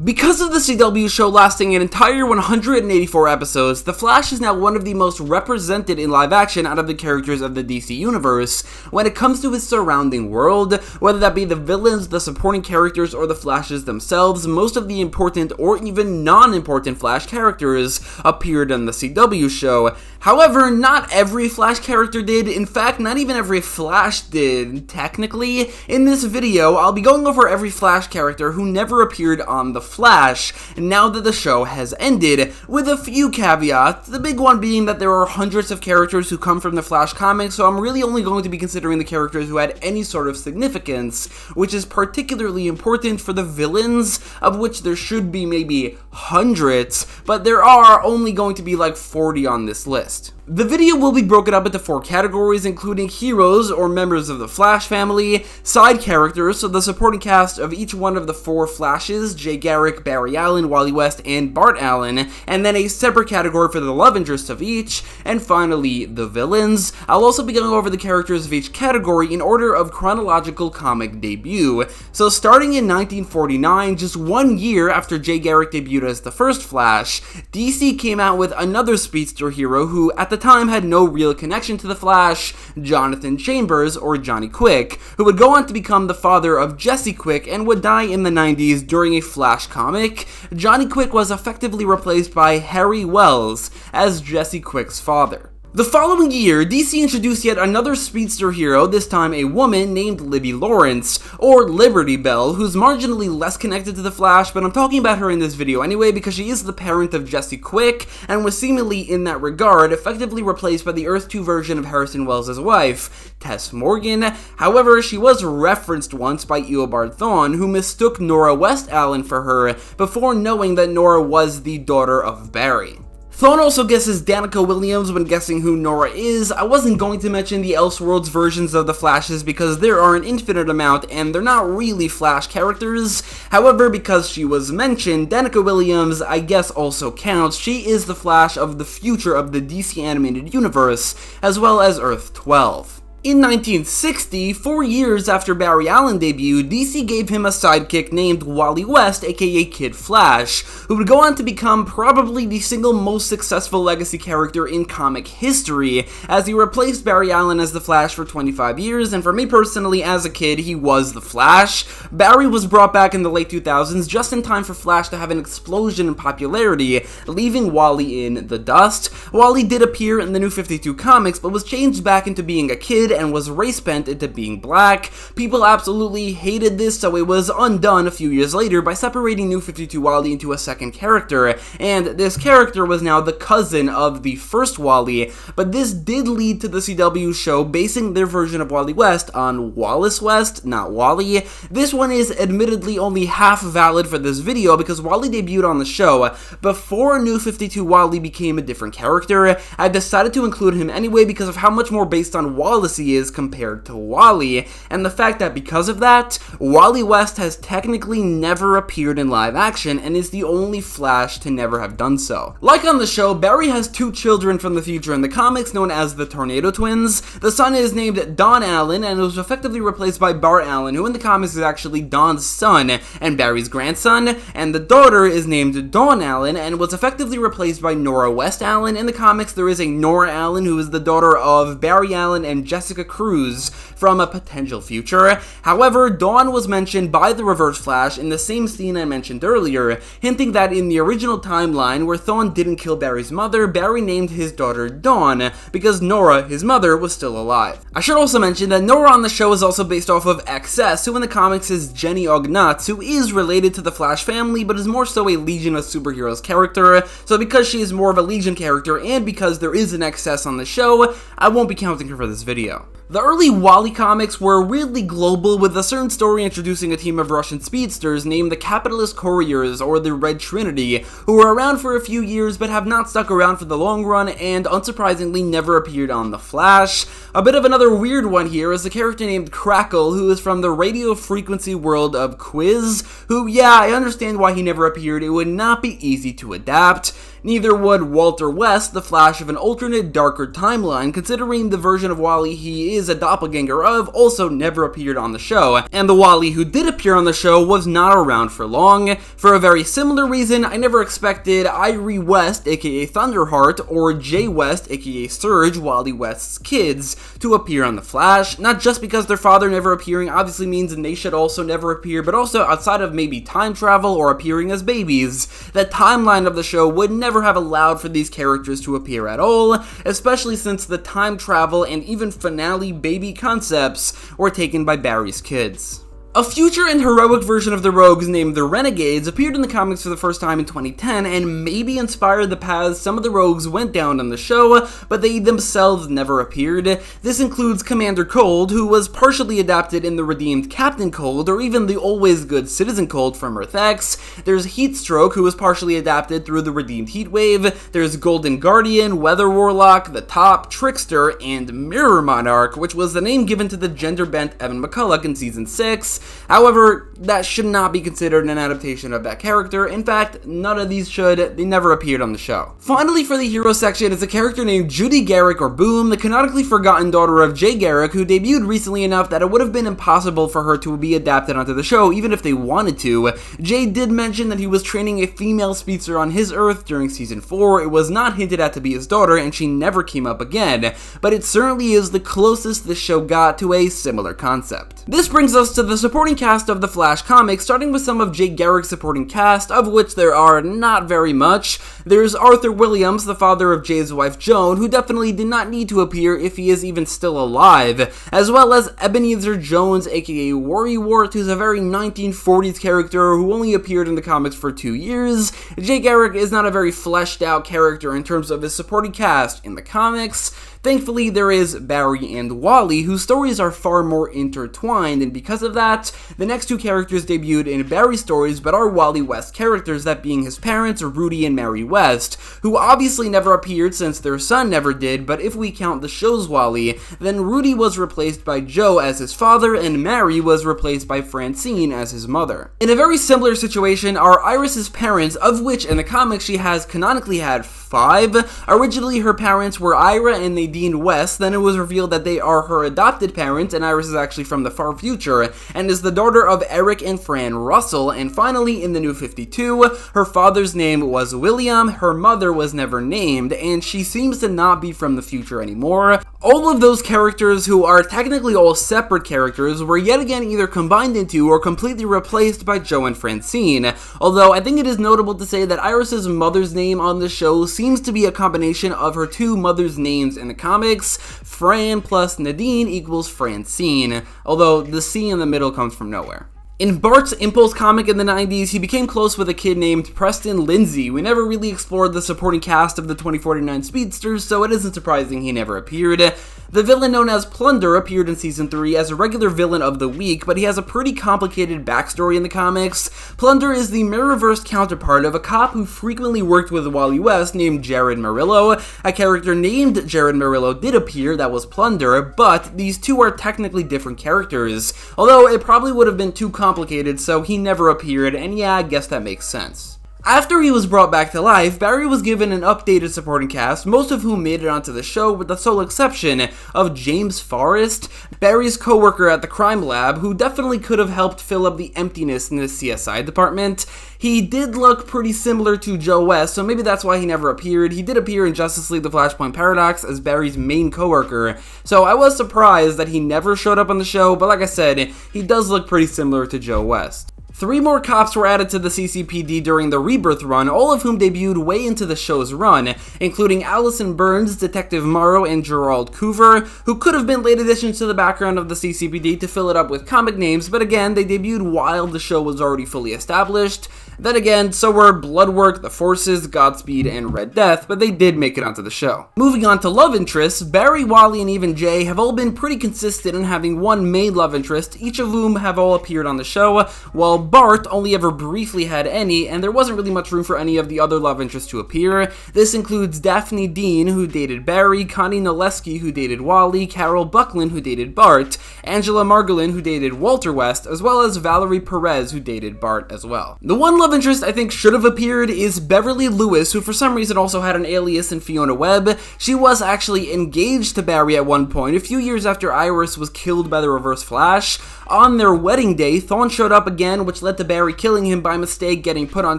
Because of the CW show lasting an entire 184 episodes, The Flash is now one of the most represented in live action out of the characters of the DC universe when it comes to its surrounding world, whether that be the villains, the supporting characters, or the Flashes themselves. Most of the important or even non-important Flash characters appeared on the CW show. However, not every Flash character did. In fact, not even every Flash did, technically. In this video, I'll be going over every Flash character who never appeared on The Flash, now that the show has ended, with a few caveats, the big one being that there are hundreds of characters who come from the Flash comics, so I'm really only going to be considering the characters who had any sort of significance, which is particularly important for the villains, of which there should be maybe hundreds, but there are only going to be like 40 on this list. The video will be broken up into 4 categories, including heroes or members of the Flash family, side characters, so the supporting cast of each one of the 4 Flashes, Jay Garrick, Barry Allen, Wally West, and Bart Allen, and then a separate category for the love interests of each, and finally, the villains. I'll also be going over the characters of each category in order of chronological comic debut. So starting in 1949, just 1 year after Jay Garrick debuted as the first Flash, DC came out with another speedster hero who, at the time, had no real connection to the Flash, Jonathan Chambers, or Johnny Quick, who would go on to become the father of Jesse Quick and would die in the 90s during a Flash comic. Johnny Quick was effectively replaced by Harry Wells as Jesse Quick's father. The following year, DC introduced yet another speedster hero, this time a woman named Libby Lawrence, or Liberty Bell, who's marginally less connected to the Flash, but I'm talking about her in this video anyway because she is the parent of Jesse Quick, and was seemingly, in that regard, effectively replaced by the Earth 2 version of Harrison Wells' wife, Tess Morgan. However, she was referenced once by Eobard Thawne, who mistook Nora West Allen for her, before knowing that Nora was the daughter of Barry. Thawne also guesses Danica Williams when guessing who Nora is. I wasn't going to mention the Elseworlds versions of the Flashes because there are an infinite amount and they're not really Flash characters. However, because she was mentioned, Danica Williams, I guess, also counts. She is the Flash of the future of the DC animated universe, as well as Earth 12. In 1960, 4 years after Barry Allen debuted, DC gave him a sidekick named Wally West, aka Kid Flash, who would go on to become probably the single most successful legacy character in comic history, as he replaced Barry Allen as the Flash for 25 years, and for me personally, as a kid, he was the Flash. Barry was brought back in the late 2000s, just in time for Flash to have an explosion in popularity, leaving Wally in the dust. Wally did appear in the New 52 comics, but was changed back into being a kid, and was race-bent into being black. People absolutely hated this, so it was undone a few years later by separating New 52 Wally into a second character, and this character was now the cousin of the first Wally, but this did lead to the CW show basing their version of Wally West on Wallace West, not Wally. This one is admittedly only half valid for this video because Wally debuted on the show before New 52 Wally became a different character. I decided to include him anyway because of how much more based on Wallace he is compared to Wally, and the fact that because of that, Wally West has technically never appeared in live action and is the only Flash to never have done so. Like on the show, Barry has 2 children from the future in the comics known as the Tornado Twins. The son is named Don Allen and was effectively replaced by Bart Allen, who in the comics is actually Don's son and Barry's grandson, and the daughter is named Dawn Allen and was effectively replaced by Nora West Allen. In the comics, there is a Nora Allen who is the daughter of Barry Allen and Jessica Cruz from a potential future. However, Dawn was mentioned by the Reverse Flash in the same scene I mentioned earlier, hinting that in the original timeline where Thawne didn't kill Barry's mother, Barry named his daughter Dawn because Nora, his mother, was still alive. I should also mention that Nora on the show is also based off of XS, who in the comics is Jenny Ognatz, who is related to the Flash family but is more so a Legion of Superheroes character. So because she is more of a Legion character and because there is an XS on the show, I won't be counting her for this video. The early Wally comics were weirdly global, with a certain story introducing a team of Russian speedsters named the Capitalist Couriers, or the Red Trinity, who were around for a few years but have not stuck around for the long run and, unsurprisingly, never appeared on The Flash. A bit of another weird one here is a character named Crackle, who is from the radio frequency world of Quiz, who, yeah, I understand why he never appeared. It would not be easy to adapt. Neither would Walter West, the Flash of an alternate, darker timeline, considering the version of Wally he is a doppelganger of also never appeared on the show, and the Wally who did appear on the show was not around for long. For a very similar reason, I never expected Irie West, aka Thunderheart, or Jay West, aka Surge, Wally West's kids, to appear on The Flash, not just because their father never appearing obviously means they should also never appear, but also outside of maybe time travel or appearing as babies, the timeline of the show would never have allowed for these characters to appear at all, especially since the time travel and even finale baby concepts were taken by Barry's kids. A future and heroic version of the Rogues named the Renegades appeared in the comics for the first time in 2010 and maybe inspired the paths some of the Rogues went down on the show, but they themselves never appeared. This includes Commander Cold, who was partially adapted in the redeemed Captain Cold, or even the always good Citizen Cold from Earth X. There's Heatstroke, who was partially adapted through the redeemed Heatwave. There's Golden Guardian, Weather Warlock, The Top, Trickster, and Mirror Monarch, which was the name given to the gender-bent Evan McCulloch in Season 6. However, that should not be considered an adaptation of that character. In fact, none of these should. They never appeared on the show. Finally, for the hero section is a character named Judy Garrick, or Boom, the canonically forgotten daughter of Jay Garrick, who debuted recently enough that it would have been impossible for her to be adapted onto the show, even if they wanted to. Jay did mention that he was training a female speedster on his Earth during Season 4. It was not hinted at to be his daughter, and she never came up again, but it certainly is the closest this show got to a similar concept. This brings us to the supporting cast of the Flash comics, starting with some of Jay Garrick's supporting cast, of which there are not very much. There's Arthur Williams, the father of Jay's wife Joan, who definitely did not need to appear if he is even still alive, as well as Ebenezer Jones, aka Worrywart, who's a very 1940s character who only appeared in the comics for 2 years. Jay Garrick is not a very fleshed out character in terms of his supporting cast in the comics. Thankfully, there is Barry and Wally, whose stories are far more intertwined, and because of that, the next two characters debuted in Barry's stories but are Wally West characters, that being his parents, Rudy and Mary West, who obviously never appeared since their son never did, but if we count the show's Wally, then Rudy was replaced by Joe as his father, and Mary was replaced by Francine as his mother. In a very similar situation are Iris's parents, of which in the comics she has canonically had 5. Originally, her parents were Ira and Nadine West, then it was revealed that they are her adopted parents, and Iris is actually from the far future, and is the daughter of Eric and Fran Russell, and finally, in the New 52, her father's name was William, her mother was never named, and she seems to not be from the future anymore. All of those characters, who are technically all separate characters, were yet again either combined into or completely replaced by Joe and Francine, although I think it is notable to say that Iris's mother's name on the show seems to be a combination of her two mothers' names in the comics. Fran plus Nadine equals Francine, although the C in the middle comes from nowhere. In Bart's Impulse comic in the 90s, he became close with a kid named Preston Lindsay. We never really explored the supporting cast of the 2049 Speedsters, so it isn't surprising he never appeared. The villain known as Plunder appeared in Season 3 as a regular villain of the week, but he has a pretty complicated backstory in the comics. Plunder is the mirrorverse counterpart of a cop who frequently worked with Wally West named Jared Murillo. A character named Jared Murillo did appear, that was Plunder, but these two are technically different characters, although it probably would have been too complicated, so he never appeared, and yeah, I guess that makes sense. After he was brought back to life, Barry was given an updated supporting cast, most of whom made it onto the show with the sole exception of James Forrest, Barry's co-worker at the crime lab, who definitely could have helped fill up the emptiness in the CSI department. He did look pretty similar to Joe West, so maybe that's why he never appeared. He did appear in Justice League The Flashpoint Paradox as Barry's main co-worker, so I was surprised that he never showed up on the show, but like I said, he does look pretty similar to Joe West. 3 more cops were added to the CCPD during the Rebirth run, all of whom debuted way into the show's run, including Allison Burns, Detective Morrow, and Gerald Coover, who could have been late additions to the background of the CCPD to fill it up with comic names, but again, they debuted while the show was already fully established. Then again, so were Bloodwork, The Forces, Godspeed, and Red Death, but they did make it onto the show. Moving on to love interests, Barry, Wally, and even Jay have all been pretty consistent in having one main love interest, each of whom have all appeared on the show, while Bart only ever briefly had any, and there wasn't really much room for any of the other love interests to appear. This includes Daphne Dean, who dated Barry, Connie Naleski, who dated Wally, Carol Buckland, who dated Bart, Angela Margolin, who dated Walter West, as well as Valerie Perez, who dated Bart as well. The one love love interest I think should have appeared is Beverly Lewis, who for some reason also had an alias in Fiona Webb. She was actually engaged to Barry at one point, a few years after Iris was killed by the Reverse Flash. On their wedding day, Thawne showed up again, which led to Barry killing him by mistake, getting put on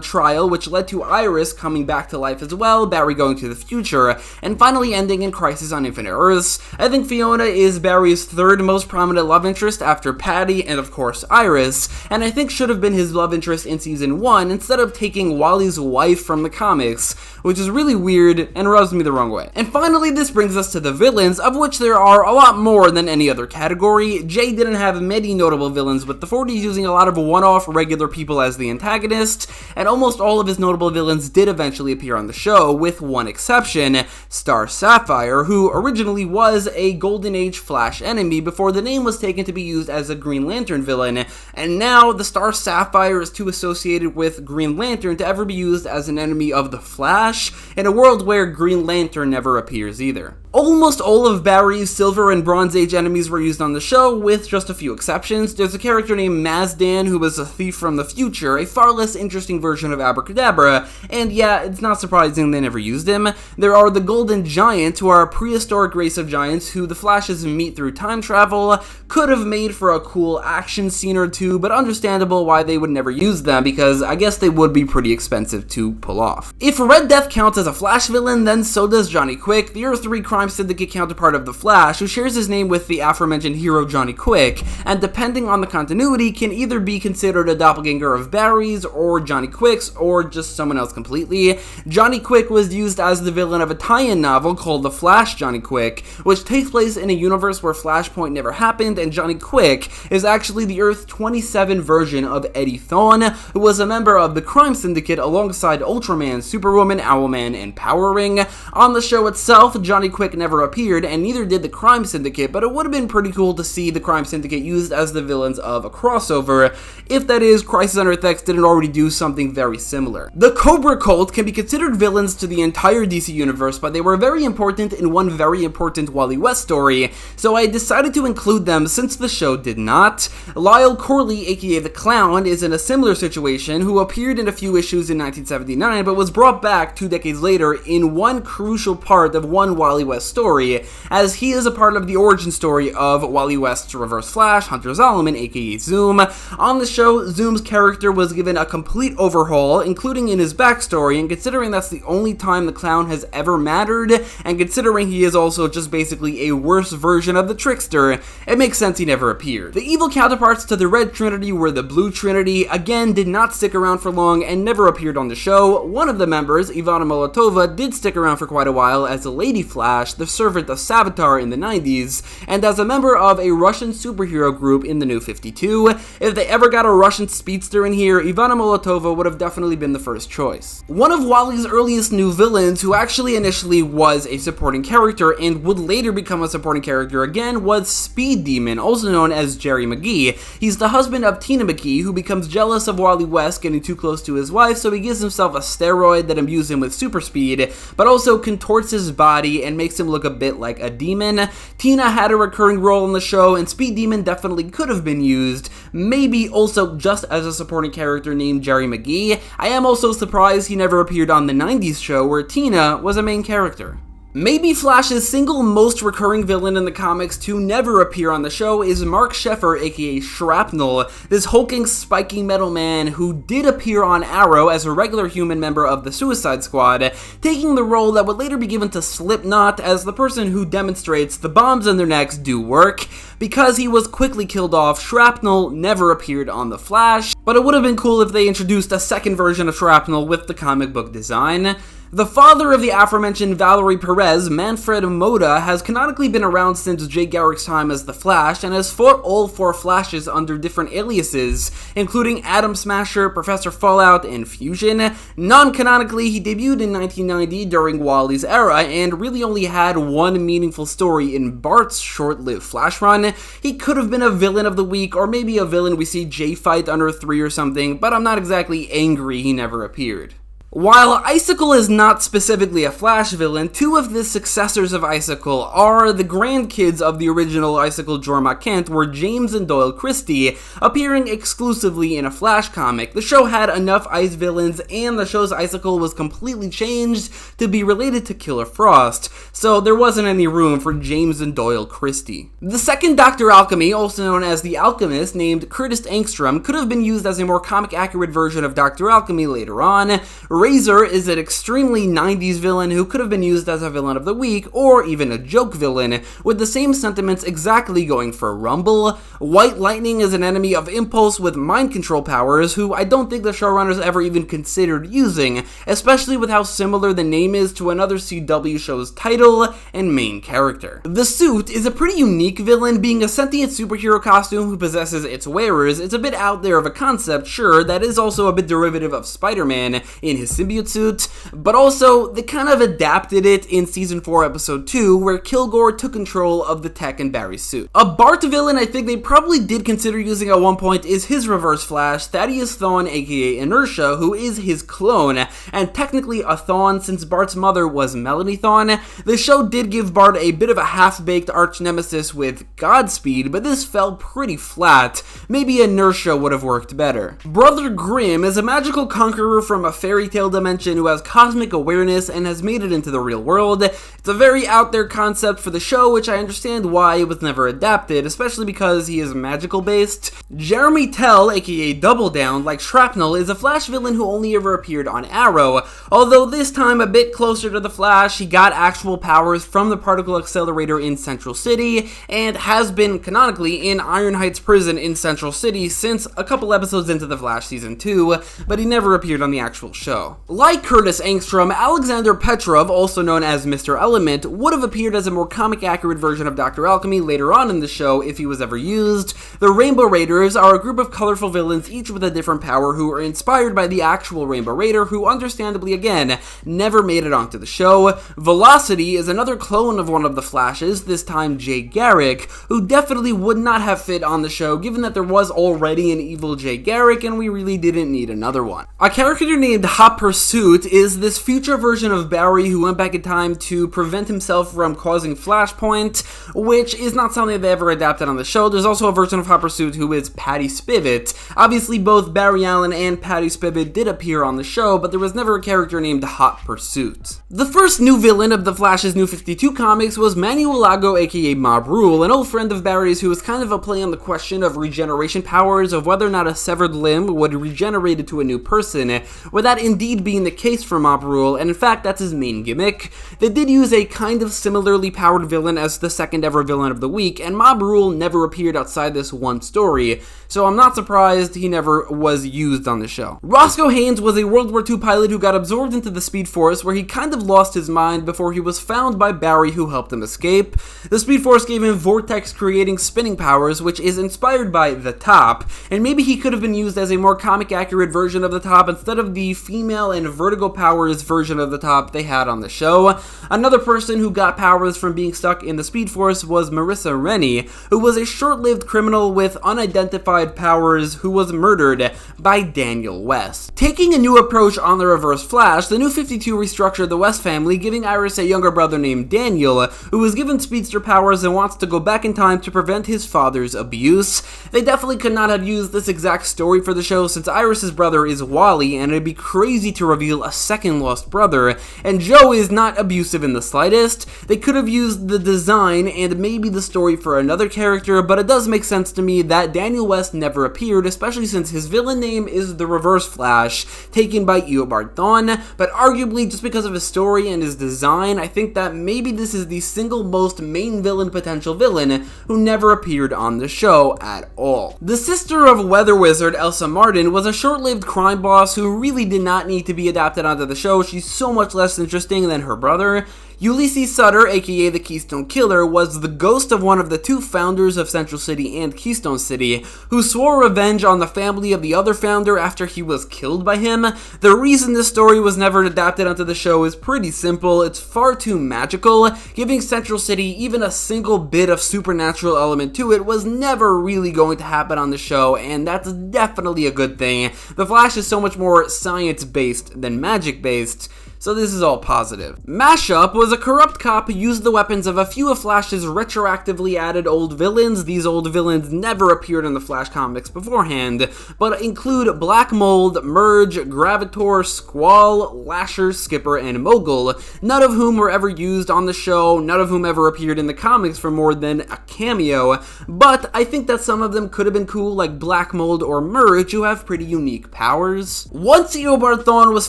trial, which led to Iris coming back to life as well, Barry going to the future, and finally ending in Crisis on Infinite Earths. I think Fiona is Barry's third most prominent love interest after Patty and of course Iris, and I think should have been his love interest in season 1 instead of taking Wally's wife from the comics, which is really weird and rubs me the wrong way. And finally, this brings us to the villains, of which there are a lot more than any other category. Jay didn't have many notable villains, with the 40s using a lot of one-off regular people as the antagonist, and almost all of his notable villains did eventually appear on the show, with one exception, Star Sapphire, who originally was a Golden Age Flash enemy before the name was taken to be used as a Green Lantern villain, and now the Star Sapphire is too associated with Green Lantern to ever be used as an enemy of the Flash, in a world where Green Lantern never appears either. Almost all of Barry's Silver and Bronze Age enemies were used on the show, with just a few exceptions. There's a character named Mazdan, who was a thief from the future, a far less interesting version of Abracadabra, and yeah, it's not surprising they never used him. There are the Golden Giant, who are a prehistoric race of giants who the Flashes meet through time travel. Could have made for a cool action scene or two, but understandable why they would never use them, because I guess they would be pretty expensive to pull off. If Red Death counts as a Flash villain, then so does Johnny Quick, the Earth 3 crime syndicate counterpart of the Flash, who shares his name with the aforementioned hero Johnny Quick, and depending on the continuity, can either be considered a doppelganger of Barry's, or Johnny Quick's, or just someone else completely. Johnny Quick was used as the villain of a tie-in novel called The Flash Johnny Quick, which takes place in a universe where Flashpoint never happened, and Johnny Quick is actually the Earth 27 version of Eddie Thawne, who was a member of the crime syndicate alongside Ultraman, Superwoman, Owlman, and Power Ring. On the show itself, Johnny Quick never appeared, and neither did the crime syndicate, but it would have been pretty cool to see the crime syndicate used as the villains of a crossover, if that is, Crisis on Earth X didn't already do something very similar. The Cobra Cult can be considered villains to the entire DC universe, but they were very important in one very important Wally West story, so I decided to include them since the show did not. Lyle Corley, aka the Clown, is in a similar situation, who appeared in a few issues in 1979, but was brought back 2 decades later in one crucial part of one Wally West story, as he is a part of the origin story of Wally West's Reverse Flash, Hunter Zolomon, aka Zoom. On the show, Zoom's character was given a complete overhaul, including in his backstory, and considering that's the only time the Clown has ever mattered, and considering he is also just basically a worse version of the Trickster, it makes sense he never appeared. The evil counterparts to the Red Trinity were the Blue Trinity, again did not stick around for long and never appeared on the show. One of the members, Ivana Molotova, did stick around for quite a while as a Lady Flash, the servant of Savitar in the 90s, and as a member of a Russian superhero group in the New 52. If they ever got a Russian speedster in here, Ivana Molotova would have definitely been the first choice. One of Wally's earliest new villains, who actually initially was a supporting character and would later become a supporting character again, was Speed Demon, also known as Jerry McGee. He's the husband of Tina McGee, who becomes jealous of Wally West getting too close to his wife, so he gives himself a steroid that imbues him with super speed, but also contorts his body and makes him look a bit like a demon. Tina had a recurring role in the show, and Speed Demon definitely could have been used, maybe also just as a supporting character named Jerry McGee. I am also surprised he never appeared on the 90s show where Tina was a main character. Maybe Flash's single most recurring villain in the comics to never appear on the show is Mark Sheffer, aka Shrapnel, this hulking, spiky metal man who did appear on Arrow as a regular human member of the Suicide Squad, taking the role that would later be given to Slipknot as the person who demonstrates the bombs in their necks do work. Because he was quickly killed off, Shrapnel never appeared on The Flash, but it would have been cool if they introduced a second version of Shrapnel with the comic book design. The father of the aforementioned Valerie Perez, Manfred Moda, has canonically been around since Jay Garrick's time as the Flash, and has fought all 4 Flashes under different aliases, including Atom Smasher, Professor Fallout, and Fusion. Non-canonically, he debuted in 1990 during Wally's era, and really only had one meaningful story in Bart's short-lived Flash run. He could have been a villain of the week, or maybe a villain we see Jay fight on Earth 3 or something, but I'm not exactly angry he never appeared. While Icicle is not specifically a Flash villain, two of the successors of Icicle are the grandkids of the original Icicle Jorma Kent, were James and Doyle Christie, appearing exclusively in a Flash comic. The show had enough Ice villains, and the show's Icicle was completely changed to be related to Killer Frost, so there wasn't any room for James and Doyle Christie. The second Dr. Alchemy, also known as the Alchemist, named Curtis Angstrom, could have been used as a more comic-accurate version of Dr. Alchemy later on. Razor is an extremely 90s villain who could have been used as a villain of the week, or even a joke villain, with the same sentiments exactly going for Rumble. White Lightning is an enemy of Impulse with mind control powers, who I don't think the showrunners ever even considered using, especially with how similar the name is to another CW show's title and main character. The Suit is a pretty unique villain, being a sentient superhero costume who possesses its wearers. It's a bit out there of a concept, sure, that is also a bit derivative of Spider-Man in his symbiote suit, but also they kind of adapted it in season 4 episode 2 where Kilgore took control of the tech in Barry's suit. A Bart villain I think they probably did consider using at one point is his Reverse Flash, Thaddeus Thawne aka Inertia, who is his clone, and technically a Thawne since Bart's mother was Melanie Thawne. The show did give Bart a bit of a half-baked arch nemesis with Godspeed, but this fell pretty flat. Maybe Inertia would have worked better. Brother Grimm is a magical conqueror from a fairy tale dimension who has cosmic awareness and has made it into the real world. It's a very out there concept for the show, which I understand why it was never adapted, especially because he is magical based. Jeremy Tell, aka Double Down, like Shrapnel, is a Flash villain who only ever appeared on Arrow, although this time a bit closer to the Flash. He got actual powers from the particle accelerator in Central City, and has been canonically in Iron Heights prison in Central City since a couple episodes into the Flash season 2, but he never appeared on the actual show. Like Curtis Angstrom, Alexander Petrov, also known as Mr. Element, would have appeared as a more comic-accurate version of Dr. Alchemy later on in the show if he was ever used. The Rainbow Raiders are a group of colorful villains, each with a different power, who are inspired by the actual Rainbow Raider, who understandably, again, never made it onto the show. Velocity is another clone of one of the Flashes, this time Jay Garrick, who definitely would not have fit on the show given that there was already an evil Jay Garrick and we really didn't need another one. A character named Hot Pursuit is this future version of Barry who went back in time to prevent himself from causing Flashpoint, which is not something they ever adapted on the show. There's also a version of Hot Pursuit who is Patty Spivot. Obviously both Barry Allen and Patty Spivot did appear on the show, but there was never a character named Hot Pursuit. The first new villain of the Flash's New 52 comics was Manuel Lago aka Mob Rule, an old friend of Barry's who was kind of a play on the question of regeneration powers, of whether or not a severed limb would regenerate into a new person, with that indeed being the case for Mob Rule, and in fact that's his main gimmick. They did use a kind of similarly powered villain as the second ever villain of the week, and Mob Rule never appeared outside this one story, so I'm not surprised he never was used on the show. Roscoe Haynes was a World War II pilot who got absorbed into the Speed Force, where he kind of lost his mind before he was found by Barry, who helped him escape. The Speed Force gave him vortex creating spinning powers, which is inspired by the Top, and maybe he could have been used as a more comic accurate version of the Top instead of the female and vertigo powers version of the Top they had on the show. Another person who got powers from being stuck in the Speed Force was Marissa Rennie, who was a short-lived criminal with unidentified powers who was murdered by Daniel West. Taking a new approach on the Reverse Flash, the New 52 restructured the West family, giving Iris a younger brother named Daniel, who was given speedster powers and wants to go back in time to prevent his father's abuse. They definitely could not have used this exact story for the show since Iris's brother is Wally, and it'd be crazy to reveal a second lost brother, and Joe is not abusive in the slightest. They could have used the design and maybe the story for another character, but it does make sense to me that Daniel West never appeared, especially since his villain name is the Reverse Flash, taken by Eobard Thawne, but arguably just because of his story and his design, I think that maybe this is the single most main villain potential villain who never appeared on the show at all. The sister of Weather Wizard Elsa Martin was a short-lived crime boss who really did not need to be adapted onto the show. She's so much less interesting than her brother. Ulysses Sutter, aka the Keystone Killer, was the ghost of one of the two founders of Central City and Keystone City, who swore revenge on the family of the other founder after he was killed by him. The reason this story was never adapted onto the show is pretty simple. It's far too magical. Giving Central City even a single bit of supernatural element to it was never really going to happen on the show, and that's definitely a good thing. The Flash is so much more science-based than magic-based, so this is all positive. Mashup was a corrupt cop who used the weapons of a few of Flash's retroactively added old villains. These old villains never appeared in the Flash comics beforehand, but include Black Mold, Merge, Gravitor, Squall, Lasher, Skipper, and Mogul, none of whom were ever used on the show, none of whom ever appeared in the comics for more than a cameo, but I think that some of them could have been cool, like Black Mold or Merge, who have pretty unique powers. Once Eobard Thawne was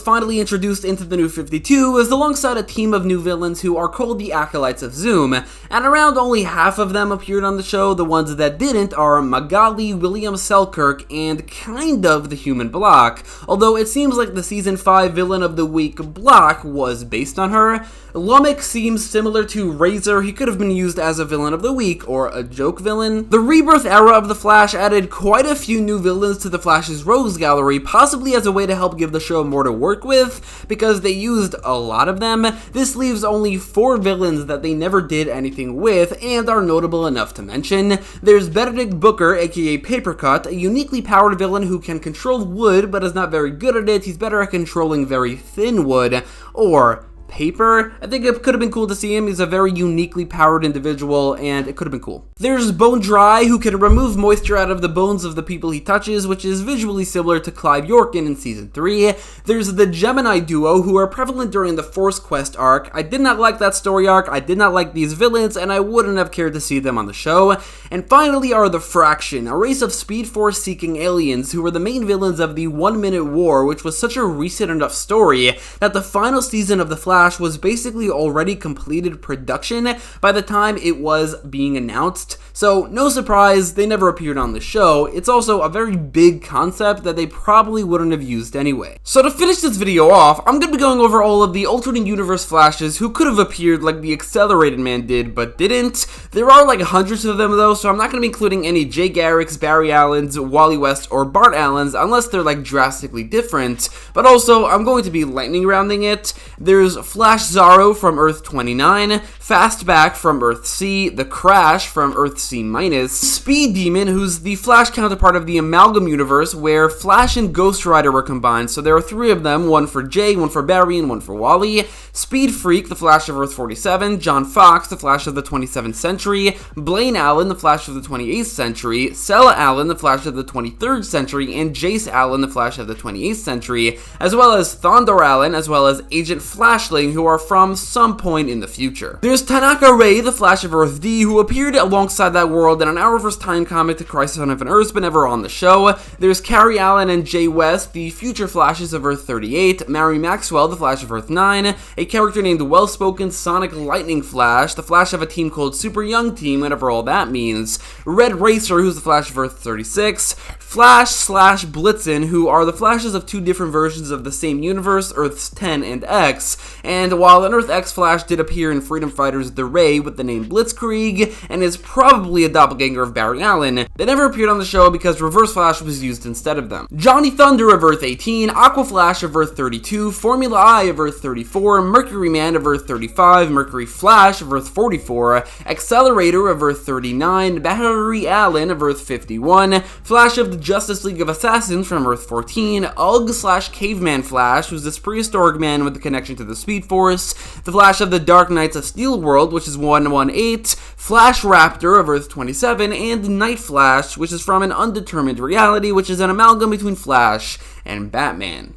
finally introduced into the New 52 was alongside a team of new villains who are called the Acolytes of Zoom, and around only half of them appeared on the show. The ones that didn't are Magali, William Selkirk, and kind of the Human Block, although it seems like the Season 5 Villain of the Week Block was based on her. Lumic seems similar to Razor. He could have been used as a Villain of the Week or a joke villain. The Rebirth era of The Flash added quite a few new villains to The Flash's Rogues Gallery, possibly as a way to help give the show more to work with, because they used a lot of them. This leaves only 4 villains that they never did anything with and are notable enough to mention. There's Benedict Booker, aka Papercut, a uniquely powered villain who can control wood but is not very good at it. He's better at controlling very thin wood, or paper. I think it could have been cool to see him. He's a very uniquely powered individual, and it could have been cool. There's Bone Dry, who can remove moisture out of the bones of the people he touches, which is visually similar to Clive Yorkin in Season 3. There's the Gemini duo, who are prevalent during the Force Quest arc. I did not like that story arc, I did not like these villains, and I wouldn't have cared to see them on the show. And finally are the Fraction, a race of Speed Force-seeking aliens who were the main villains of the 1 Minute War, which was such a recent enough story that the final season of The Flash was basically already completed production by the time it was being announced, so no surprise, they never appeared on the show. It's also a very big concept that they probably wouldn't have used anyway. So to finish this video off, I'm going to be going over all of the alternate universe Flashes who could have appeared like the Accelerated Man did, but didn't. There are like hundreds of them though, so I'm not going to be including any Jay Garricks, Barry Allens, Wally West, or Bart Allens unless they're like drastically different, but also I'm going to be lightning rounding it. There's Flash Zorro from Earth 29, Fastback from Earth C, The Crash from Earth C-, Speed Demon, who's the Flash counterpart of the Amalgam universe where Flash and Ghost Rider were combined, so there are 3 of them, one for Jay, one for Barry, and one for Wally. Speed Freak, the Flash of Earth 47, John Fox, the Flash of the 27th century, Blaine Allen, the Flash of the 28th century, Sela Allen, the Flash of the 23rd century, and Jace Allen, the Flash of the 28th century, as well as Thondor Allen, as well as Agent Flashling, who are from some point in the future. There's Tanaka Ray, the Flash of Earth D, who appeared alongside that world in an Arrowverse time comic to Crisis on Infinite Earths, but never on the show. There's Carrie Allen and Jay West, the future Flashes of Earth 38, Mary Maxwell, the Flash of Earth 9, a character named Well-Spoken Sonic Lightning Flash, the Flash of a team called Super Young Team, whatever all that means, Red Racer, who's the Flash of Earth 36, Flash/Blitzen, who are the Flashes of 2 different versions of the same universe, Earths 10 and X, and while an Earth X Flash did appear in Freedom Fighters The Ray with the name Blitzkrieg, and is probably a doppelganger of Barry Allen, they never appeared on the show because Reverse Flash was used instead of them. Johnny Thunder of Earth 18, Aqua Flash of Earth 32, Formula I of Earth 34, Mercury Man of Earth 35, Mercury Flash of Earth 44, Accelerator of Earth 39, Battery Allen of Earth 51, Flash of the Justice League of Assassins from Earth 14, Ugg/Caveman Flash, who's this prehistoric man with a connection to the Speed Force, the Flash of the Dark Knights of Steel World, which is 118, Flash Raptor of Earth 27, and Night Flash, which is from an undetermined reality, which is an amalgam between Flash and Batman.